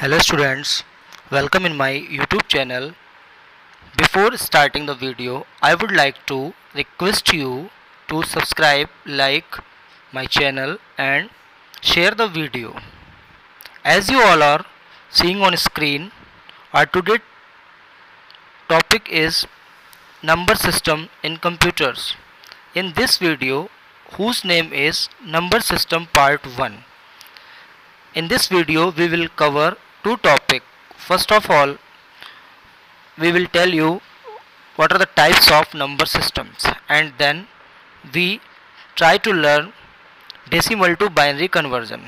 Hello students, welcome in my YouTube channel. Before starting the video, I would like to request you to subscribe, like my channel and share the video. As you all are seeing on screen, our today topic is number system in computers. In this video, whose name is number system part 1. In this video, we will cover two topics. First of all, we will tell you what are the types of number systems, and then we try to learn decimal to binary conversion.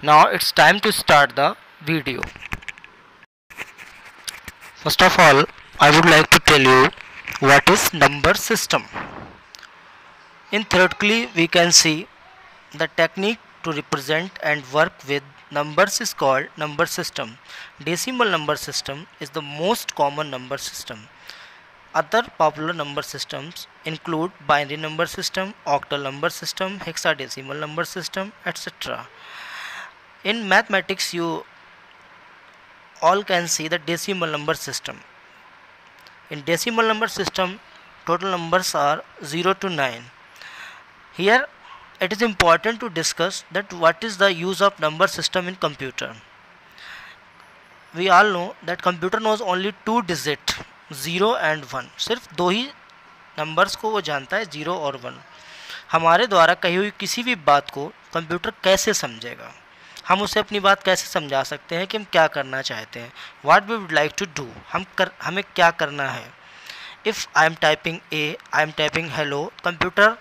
Now it's time to start the video. First of all, I would like to tell you what is number system. In theoretically, we can see the technique to represent and work with numbers is called number system. Decimal number system is the most common number system. Other popular number systems include binary number system, octal number system, hexadecimal number system, etc. In mathematics, you all can see the decimal number system. In decimal number system, total numbers are 0 to 9. Here it is important to discuss that what is the use of number system in computer. We all know that computer knows only two digit 0 and 1. सिर्फ दो ही numbers को वो जानता है, 0 और 1. हमारे द्वारा कही हुई किसी भी बात को कंप्यूटर कैसे समझेगा, हम उसे अपनी बात कैसे समझा सकते हैं कि हम क्या करना चाहते हैं, what we would like to do, हमें क्या करना है. If I am typing A, I am typing hello, computer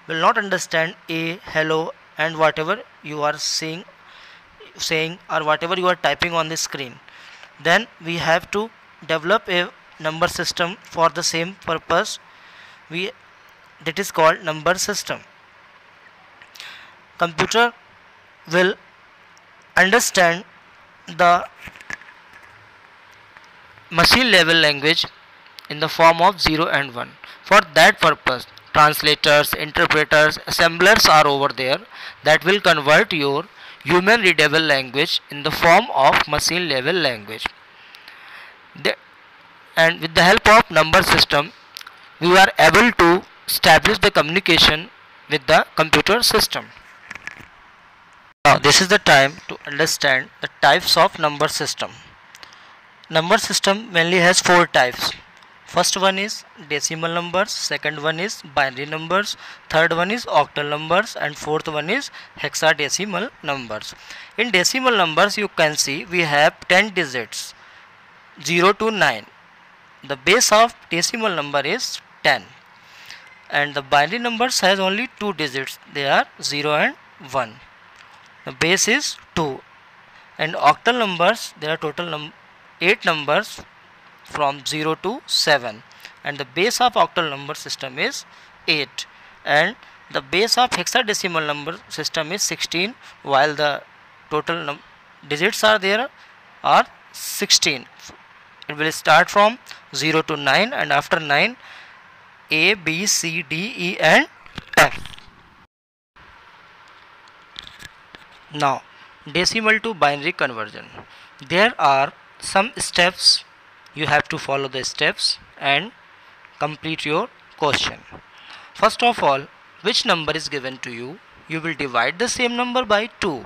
will not understand a, hello and whatever you are saying or whatever you are typing on the screen. Then we have to develop a number system for the same purpose. That is called number system. Computer will understand the machine level language in the form of 0 and 1. For that purpose, translators, interpreters, assemblers are over there that will convert your human readable language in the form of machine level language. And with the help of number system, we are able to establish the communication with the computer system. Now this is the time to understand the types of number system. Number system mainly has four types. First one is decimal numbers, second one is binary numbers, third one is octal numbers, and fourth one is hexadecimal numbers. In decimal numbers, you can see we have 10 digits 0 to 9. The base of decimal number is 10, and the binary numbers has only 2 digits, they are 0 and 1. The base is 2, and octal numbers, there are total 8 numbers from 0 to 7, and the base of octal number system is 8, and the base of hexadecimal number system is 16, while the total digits are there are 16. It will start from 0 to 9, and after 9 A, B, C, D, E and F. Now decimal to binary conversion, there are some steps. You have to follow the steps and complete your question. First of all, which number is given to you? You will divide the same number by 2.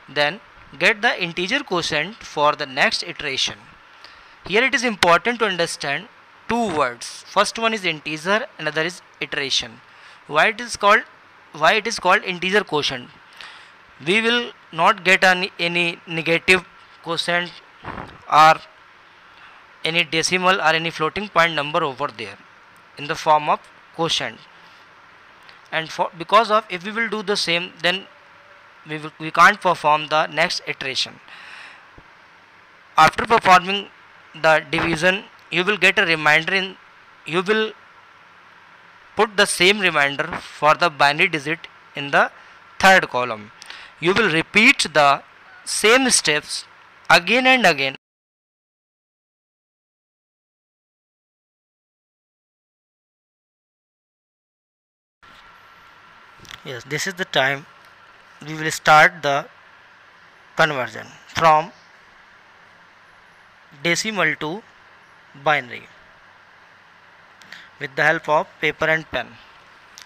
Then get the integer quotient for the next iteration. Here it is important to understand two words. First one is integer, another is iteration. Why it is called integer quotient? We will not get any negative quotient or any decimal or any floating point number over there in the form of quotient, and because of if we will do the same, then we can't perform the next iteration. After performing the division, you will get a reminder you will put the same reminder for the binary digit in the third column. You will repeat the same steps again and again. Yes, this is the time we will start the conversion from decimal to binary with the help of paper and pen.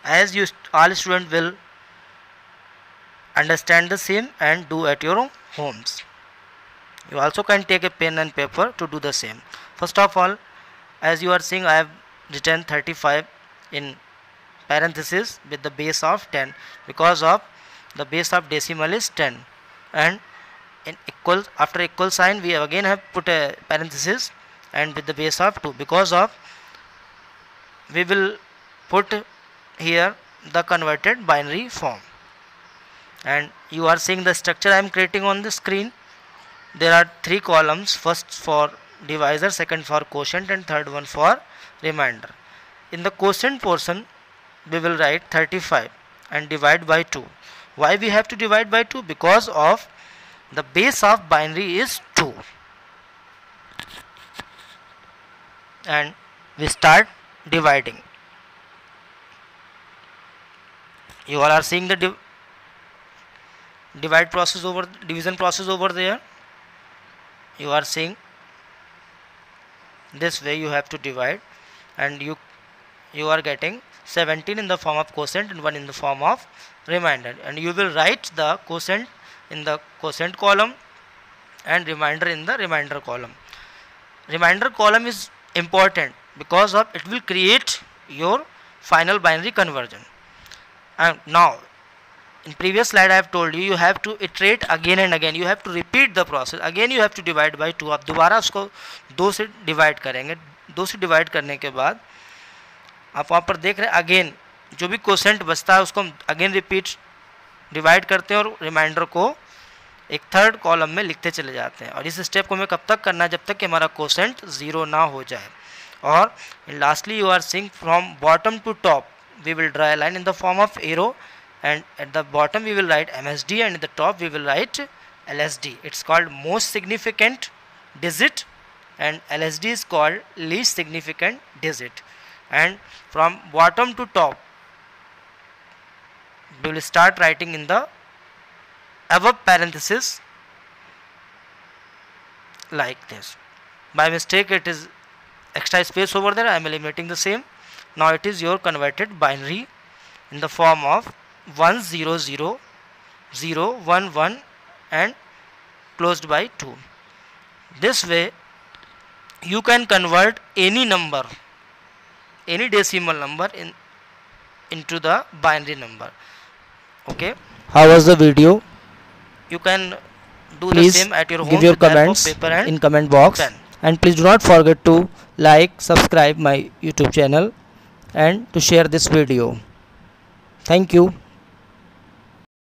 As you all students will understand the same and do at your homes. You also can take a pen and paper to do the same. First of all, as you are seeing, I have written 35 in parenthesis with the base of 10 because of the base of decimal is 10, and in equal, after equal sign we again have put a parenthesis and with the base of 2 because of we will put here the converted binary form. And you are seeing the structure I am creating on the screen. There are 3 columns, first for divisor, second for quotient, and third one for remainder. In the quotient portion we will write 35 and divide by 2. Why we have to divide by 2? Because of the base of binary is 2. And we start dividing. You all are seeing the divide process over division process over there. You are seeing this way you have to divide, and you are getting 17 in the form of quotient and 1 in the form of remainder, and you will write the quotient in the quotient column and remainder in the remainder column. Remainder column is important because of it will create your final binary conversion. And now in previous slide I have told you, you have to iterate again and again, you have to repeat the process. Again you have to divide by 2. आप दोबारा उसको 2 से divide करेंगे. 2 से divide करने के बाद आप वहाँ पर देख रहे हैं अगेन जो भी कोसेंट बचता है उसको हम अगेन रिपीट डिवाइड करते हैं और रिमाइंडर को एक थर्ड कॉलम में लिखते चले जाते हैं. और इस स्टेप को हमें कब तक करना है? जब तक कि हमारा कोसेंट 0 ना हो जाए. और lastly you are seeing from bottom to top we will draw a line in the form of arrow, and at the bottom we will write MSD, and at the top we will write LSD. It's called most significant digit, and LSD is called least significant digit. And from bottom to top we will start writing in the above parenthesis like this. By mistake it is extra space over there, I am eliminating the same. Now it is your converted binary in the form of 100,011 and closed by 2. This way you can convert any number, any decimal number into the binary number. Okay, how was the video? You can do the same at your home. Give your comments in comment box, and please do not forget to like, subscribe my YouTube channel and to share this video. Thank you.